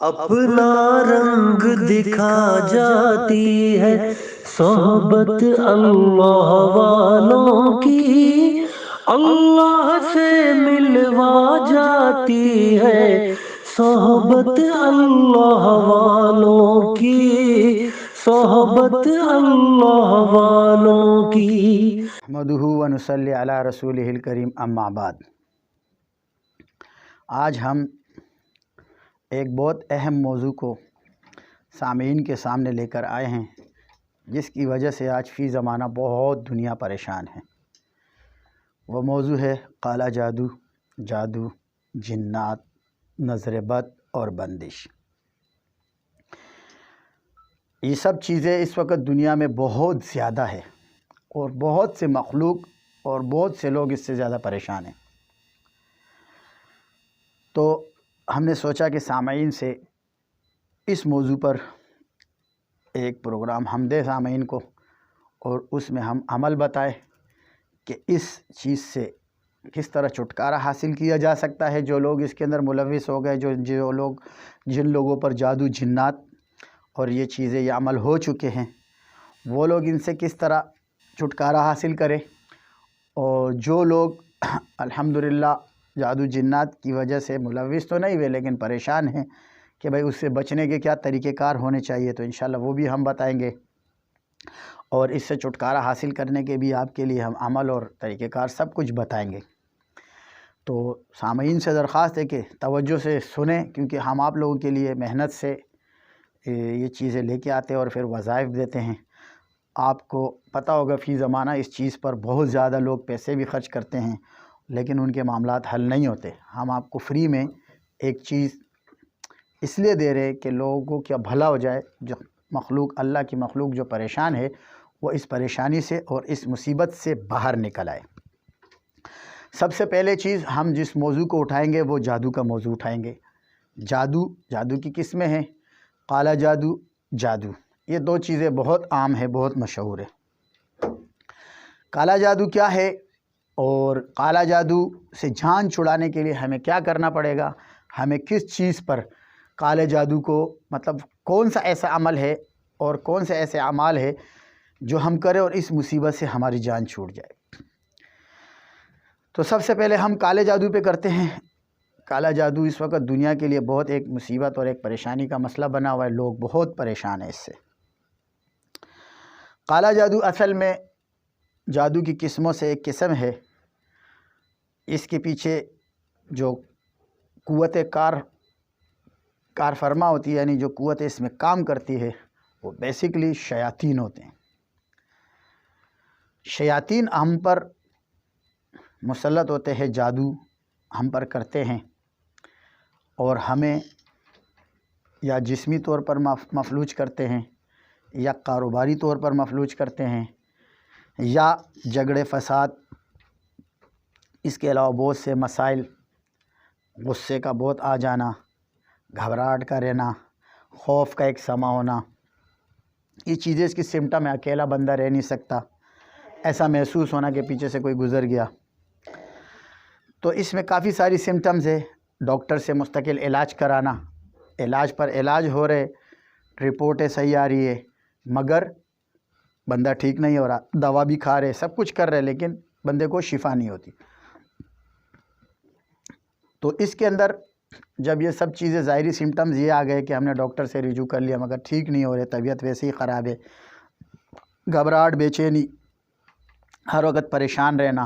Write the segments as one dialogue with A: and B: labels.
A: اپنا رنگ دکھا جاتی ہے صحبت اللہ والوں کی، اللہ سے ملوا جاتی ہے صحبت اللہ والوں کی، صحبت اللہ والوں کی۔
B: نحمدہ و نصلی علی رسولہ الکریم، اما بعد۔ آج ہم ایک بہت اہم موضوع کو سامعین کے سامنے لے کر آئے ہیں، جس کی وجہ سے آج فی زمانہ بہت دنیا پریشان ہے۔ وہ موضوع ہے کالا جادو، جادو، جنات، نظر بد اور بندش۔ یہ سب چیزیں اس وقت دنیا میں بہت زیادہ ہے اور بہت سے مخلوق اور بہت سے لوگ اس سے زیادہ پریشان ہیں۔ تو ہم نے سوچا کہ سامعین سے اس موضوع پر ایک پروگرام ہم دیں سامعین کو، اور اس میں ہم عمل بتائیں کہ اس چیز سے کس طرح چھٹکارا حاصل کیا جا سکتا ہے۔ جو لوگ اس کے اندر ملوث ہو گئے، جن لوگوں پر جادو، جنات اور یہ چیزیں، یہ عمل ہو چکے ہیں، وہ لوگ ان سے کس طرح چھٹکارا حاصل کریں، اور جو لوگ الحمدللہ جادو جنات کی وجہ سے ملوث تو نہیں ہوئے لیکن پریشان ہیں کہ بھئی اس سے بچنے کے کیا طریقہ کار ہونے چاہیے، تو انشاءاللہ وہ بھی ہم بتائیں گے، اور اس سے چھٹکارا حاصل کرنے کے بھی آپ کے لیے ہم عمل اور طریقہ کار سب کچھ بتائیں گے۔ تو سامعین سے درخواست ہے کہ توجہ سے سنیں، کیونکہ ہم آپ لوگوں کے لیے محنت سے یہ چیزیں لے کے آتے ہیں اور پھر وظائف دیتے ہیں۔ آپ کو پتہ ہوگا فی زمانہ اس چیز پر بہت زیادہ لوگ پیسے بھی خرچ کرتے ہیں، لیکن ان کے معاملات حل نہیں ہوتے۔ ہم آپ کو فری میں ایک چیز اس لیے دے رہے کہ لوگوں کا بھلا ہو جائے، جو مخلوق، اللہ کی مخلوق جو پریشان ہے، وہ اس پریشانی سے اور اس مصیبت سے باہر نکل آئے۔ سب سے پہلے چیز ہم جس موضوع کو اٹھائیں گے وہ جادو کا موضوع اٹھائیں گے۔ جادو کی قسمیں ہیں، کالا جادو، جادو۔ یہ دو چیزیں بہت عام ہیں، بہت مشہور ہے۔ کالا جادو کیا ہے، اور کالا جادو سے جان چھڑانے کے لیے ہمیں کیا کرنا پڑے گا، ہمیں کس چیز پر کالے جادو کو، مطلب کون سا ایسا عمل ہے اور کون سے ایسے اعمال ہے جو ہم کریں اور اس مصیبت سے ہماری جان چھوٹ جائے۔ تو سب سے پہلے ہم کالے جادو پہ کرتے ہیں۔ کالا جادو اس وقت دنیا کے لیے بہت ایک مصیبت اور ایک پریشانی کا مسئلہ بنا ہوا ہے، لوگ بہت پریشان ہیں اس سے۔ کالا جادو اصل میں جادو کی قسموں سے ایک قسم ہے۔ اس کے پیچھے جو قوت کار فرما ہوتی ہے، یعنی جو قوت اس میں کام کرتی ہے، وہ بیسیکلی شیاطین ہوتے ہیں۔ شیاطین ہم پر مسلط ہوتے ہیں، جادو ہم پر کرتے ہیں، اور ہمیں یا جسمی طور پر مفلوج کرتے ہیں، یا کاروباری طور پر مفلوج کرتے ہیں، یا جھگڑے فساد، اس کے علاوہ بہت سے مسائل، غصے کا بہت آ جانا، گھبراہٹ کا رہنا، خوف کا ایک سما ہونا، یہ چیزیں اس کی سمٹم ہے۔ اکیلا بندہ رہ نہیں سکتا، ایسا محسوس ہونا کہ پیچھے سے کوئی گزر گیا۔ تو اس میں کافی ساری سمٹمز ہے۔ ڈاکٹر سے مستقل علاج کرانا، علاج پر علاج ہو رہے، رپورٹیں صحیح آ رہی ہے، مگر بندہ ٹھیک نہیں ہو رہا، دوا بھی کھا رہے، سب کچھ کر رہے، لیکن بندے کو شفا نہیں ہوتی۔ تو اس کے اندر جب یہ سب چیزیں ظاہری سمٹمز یہ آ گئے کہ ہم نے ڈاکٹر سے رجوع کر لیا مگر ٹھیک نہیں ہو رہے، طبیعت ویسے ہی خراب ہے، گھبراہٹ، بے چینی، ہر وقت پریشان رہنا،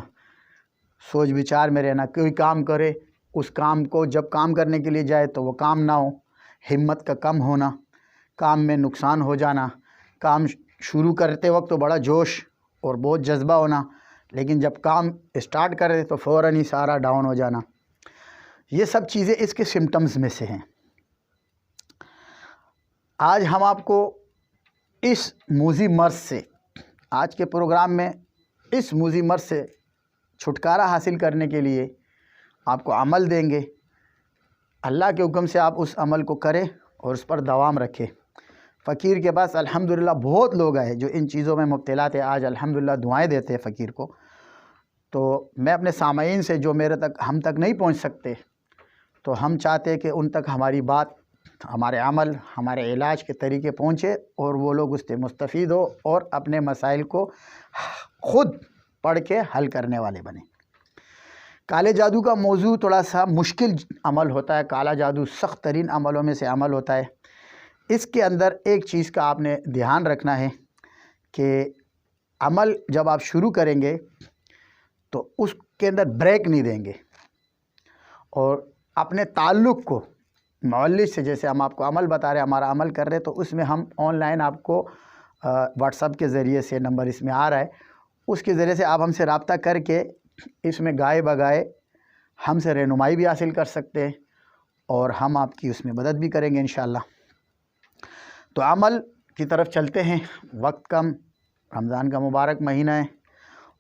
B: سوچ بچار میں رہنا، کوئی کام کرے اس کام کو جب کام کرنے کے لیے جائے تو وہ کام نہ ہو، ہمت کا کم ہونا، کام میں نقصان ہو جانا، کام شروع کرتے وقت تو بڑا جوش اور بہت جذبہ ہونا، لیکن جب کام اسٹارٹ کرے تو فوراً ہی سارا ڈاؤن ہو جانا۔ یہ سب چیزیں اس کے سمٹمز میں سے ہیں۔ آج ہم آپ کو اس موذی مرض سے، آج کے پروگرام میں اس موذی مرض سے چھٹکارا حاصل کرنے کے لیے آپ کو عمل دیں گے۔ اللہ کے حکم سے آپ اس عمل کو کریں اور اس پر دوام رکھیں۔ فقیر کے پاس الحمدللہ بہت لوگ آئے جو ان چیزوں میں مبتلا تھے، آج الحمدللہ دعائیں دیتے ہیں فقیر کو۔ تو میں اپنے سامعین سے جو ہم تک نہیں پہنچ سکتے، تو ہم چاہتے کہ ان تک ہماری بات ہمارے عمل ہمارے علاج کے طریقے پہنچے اور وہ لوگ اس سے مستفید ہو اور اپنے مسائل کو خود پڑھ کے حل کرنے والے بنیں۔ کالے جادو کا موضوع تھوڑا سا مشکل عمل ہوتا ہے، کالا جادو سخت ترین عملوں میں سے عمل ہوتا ہے۔ اس کے اندر ایک چیز کا آپ نے دھیان رکھنا ہے کہ عمل جب آپ شروع کریں گے تو اس کے اندر بریک نہیں دیں گے، اور اپنے تعلق کو معلج سے، جیسے ہم آپ کو عمل بتا رہے ہیں، ہمارا عمل کر رہے ہیں، تو اس میں ہم آن لائن آپ کو واٹس ایپ کے ذریعے سے، نمبر اس میں آ رہا ہے، اس کے ذریعے سے آپ ہم سے رابطہ کر کے اس میں گائے بگائے ہم سے رہنمائی بھی حاصل کر سکتے ہیں، اور ہم آپ کی اس میں مدد بھی کریں گے انشاءاللہ۔ تو عمل کی طرف چلتے ہیں، وقت کم، رمضان کا مبارک مہینہ ہے،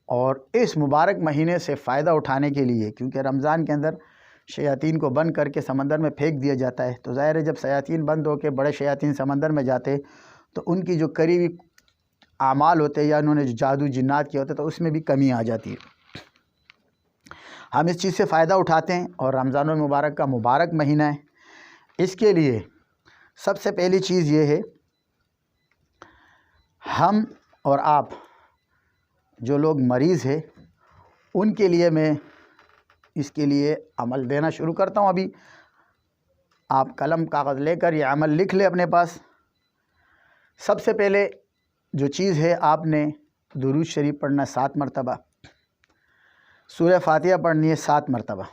B: اور اس مبارک مہینے سے فائدہ اٹھانے کے لیے، کیونکہ رمضان کے اندر شیاطین کو بند کر کے سمندر میں پھینک دیا جاتا ہے، تو ظاہر ہے جب شیاطین بند ہو کے بڑے شیاطین سمندر میں جاتے تو ان کی جو قریبی اعمال ہوتے یا انہوں نے جو جادو جنات کیا ہوتے تو اس میں بھی کمی آ جاتی ہے۔ ہم اس چیز سے فائدہ اٹھاتے ہیں، اور رمضان المبارک کا مبارک مہینہ ہے، اس کے لیے سب سے پہلی چیز یہ ہے، ہم اور آپ جو لوگ مریض ہیں ان کے لیے میں اس کے لیے عمل دینا شروع کرتا ہوں۔ ابھی آپ قلم کاغذ لے کر یہ عمل لکھ لیں اپنے پاس۔ سب سے پہلے جو چیز ہے، آپ نے درود شریف پڑھنا 7 مرتبہ، سورہ فاتحہ پڑھنی ہے 7 مرتبہ،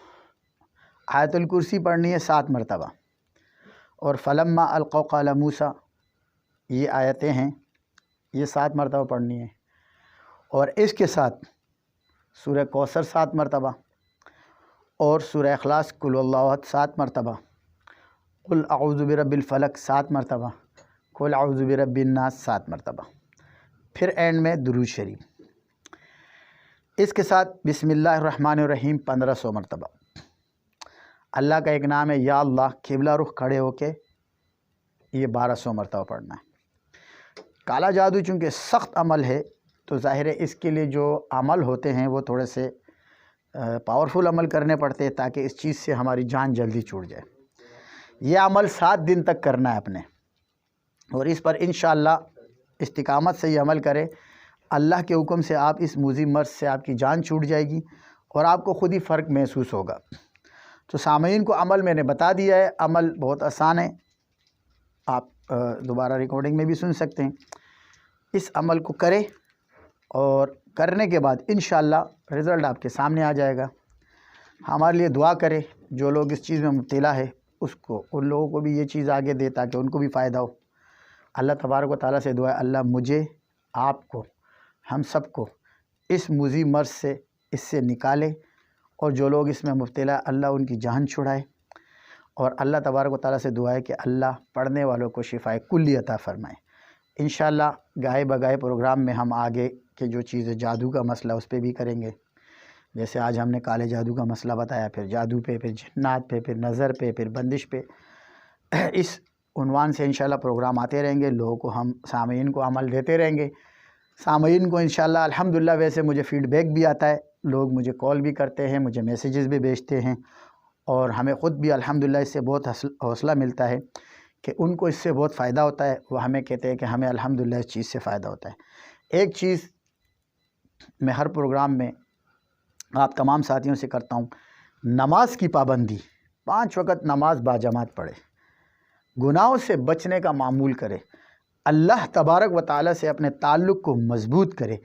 B: آیت الکرسی پڑھنی ہے 7 مرتبہ، اور فلما القوا قال موسیٰ، یہ آیتیں ہیں، یہ 7 مرتبہ پڑھنی ہے، اور اس کے ساتھ سورہ کوثر 7 مرتبہ، اور سورہ اخلاص قل اللہ احد 7 مرتبہ، قل اعوذ برب الفلق 7 مرتبہ، قل اعوذ برب الناس 7 مرتبہ، پھر اینڈ میں درود شریف۔ اس کے ساتھ بسم اللہ الرحمن الرحیم 1500 مرتبہ۔ اللہ کا ایک نام ہے یا اللہ، قبلہ رخ کھڑے ہو کے یہ 1200 مرتبہ پڑھنا ہے۔ کالا جادو چونکہ سخت عمل ہے تو ظاہر ہے اس کے لیے جو عمل ہوتے ہیں وہ تھوڑے سے پاورفل عمل کرنے پڑتے ہیں تاکہ اس چیز سے ہماری جان جلدی چھوٹ جائے۔ یہ عمل 7 دن تک کرنا ہے اپنے، اور اس پر انشاءاللہ استقامت سے یہ عمل کرے، اللہ کے حکم سے آپ اس موذی مرض سے آپ کی جان چھوٹ جائے گی اور آپ کو خود ہی فرق محسوس ہوگا۔ تو سامعین کو عمل میں نے بتا دیا ہے، عمل بہت آسان ہے، آپ دوبارہ ریکارڈنگ میں بھی سن سکتے ہیں۔ اس عمل کو کریں، اور کرنے کے بعد انشاءاللہ رزلٹ آپ کے سامنے آ جائے گا۔ ہمارے لیے دعا کرے، جو لوگ اس چیز میں مبتلا ہے اس کو، ان لوگوں کو بھی یہ چیز آگے دے تاکہ ان کو بھی فائدہ ہو۔ اللہ تبارک و تعالیٰ سے دعا ہے، اللہ مجھے، آپ کو، ہم سب کو اس موذی مرض سے اس سے نکالے، اور جو لوگ اس میں مبتلا ہے اللہ ان کی جان چھڑائے، اور اللہ تبارک و تعالیٰ سے دعا ہے کہ اللہ پڑھنے والوں کو شفائے کلی عطا فرمائے۔ انشاءاللہ گائے بگائے پروگرام میں ہم آگے کے جو چیزیں جادو کا مسئلہ اس پہ بھی کریں گے، جیسے آج ہم نے کالے جادو کا مسئلہ بتایا، پھر جادو پہ، پھر جنات پہ، پھر نظر پہ، پھر بندش پہ۔ اس عنوان سے انشاءاللہ پروگرام آتے رہیں گے، لوگوں کو ہم سامعین کو عمل دیتے رہیں گے۔ سامعین کو انشاءاللہ الحمدللہ ویسے مجھے فیڈ بیک بھی آتا ہے، لوگ مجھے کال بھی کرتے ہیں، مجھے میسیجز بھی بھیجتے ہیں، اور ہمیں خود بھی الحمدللہ اس سے بہت حوصلہ ملتا ہے کہ ان کو اس سے بہت فائدہ ہوتا ہے، وہ ہمیں کہتے ہیں کہ ہمیں الحمدللہ اس چیز سے فائدہ ہوتا ہے۔ ایک چیز میں ہر پروگرام میں آپ تمام ساتھیوں سے کرتا ہوں، نماز کی پابندی، 5 وقت نماز باجماعت پڑھے، گناہوں سے بچنے کا معمول کرے، اللہ تبارک و تعالیٰ سے اپنے تعلق کو مضبوط کرے،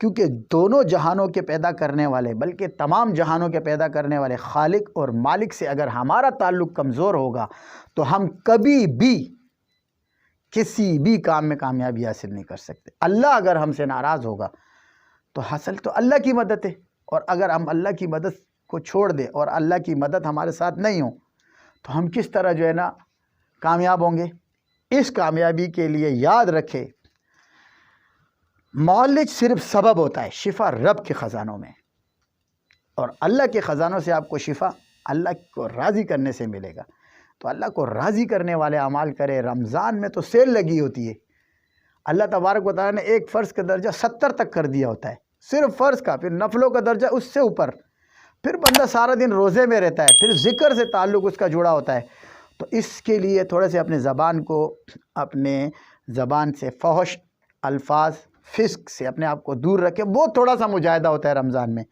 B: کیونکہ دونوں جہانوں کے پیدا کرنے والے، بلکہ تمام جہانوں کے پیدا کرنے والے خالق اور مالک سے اگر ہمارا تعلق کمزور ہوگا تو ہم کبھی بھی کسی بھی کام میں کامیابی حاصل نہیں کر سکتے۔ اللہ اگر ہم سے ناراض ہوگا تو حاصل تو اللہ کی مدد ہے، اور اگر ہم اللہ کی مدد کو چھوڑ دیں اور اللہ کی مدد ہمارے ساتھ نہیں ہو تو ہم کس طرح جو ہے نا کامیاب ہوں گے۔ اس کامیابی کے لیے یاد رکھے، معالج صرف سبب ہوتا ہے، شفا رب کے خزانوں میں، اور اللہ کے خزانوں سے آپ کو شفا اللہ کو راضی کرنے سے ملے گا۔ تو اللہ کو راضی کرنے والے اعمال کرے۔ رمضان میں تو سیل لگی ہوتی ہے، اللہ تبارک و تعالیٰ نے ایک فرض کا درجہ 70 تک کر دیا ہوتا ہے، صرف فرض کا، پھر نفلوں کا درجہ اس سے اوپر، پھر بندہ سارا دن روزے میں رہتا ہے، پھر ذکر سے تعلق اس کا جڑا ہوتا ہے۔ تو اس کے لیے تھوڑے سے اپنے زبان کو، اپنے زبان سے فحش الفاظ، فسق سے اپنے آپ کو دور رکھیں. بہت تھوڑا سا مجاہدہ ہوتا ہے رمضان میں،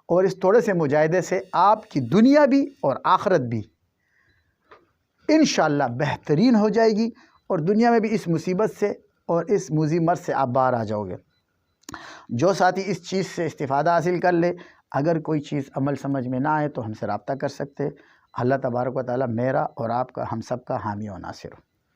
B: اور اس تھوڑے سے مجاہدے سے آپ کی دنیا بھی اور آخرت بھی انشاءاللہ بہترین ہو جائے گی، اور دنیا میں بھی اس مصیبت سے اور اس موذی مرض سے آپ باہر آ جاؤ گے. جو ساتھی اس چیز سے استفادہ حاصل کر لے، اگر کوئی چیز عمل سمجھ میں نہ آئے تو ہم سے رابطہ کر سکتے. اللہ تبارک و تعالی میرا اور آپ کا، ہم سب کا حامی و ناصر ہو.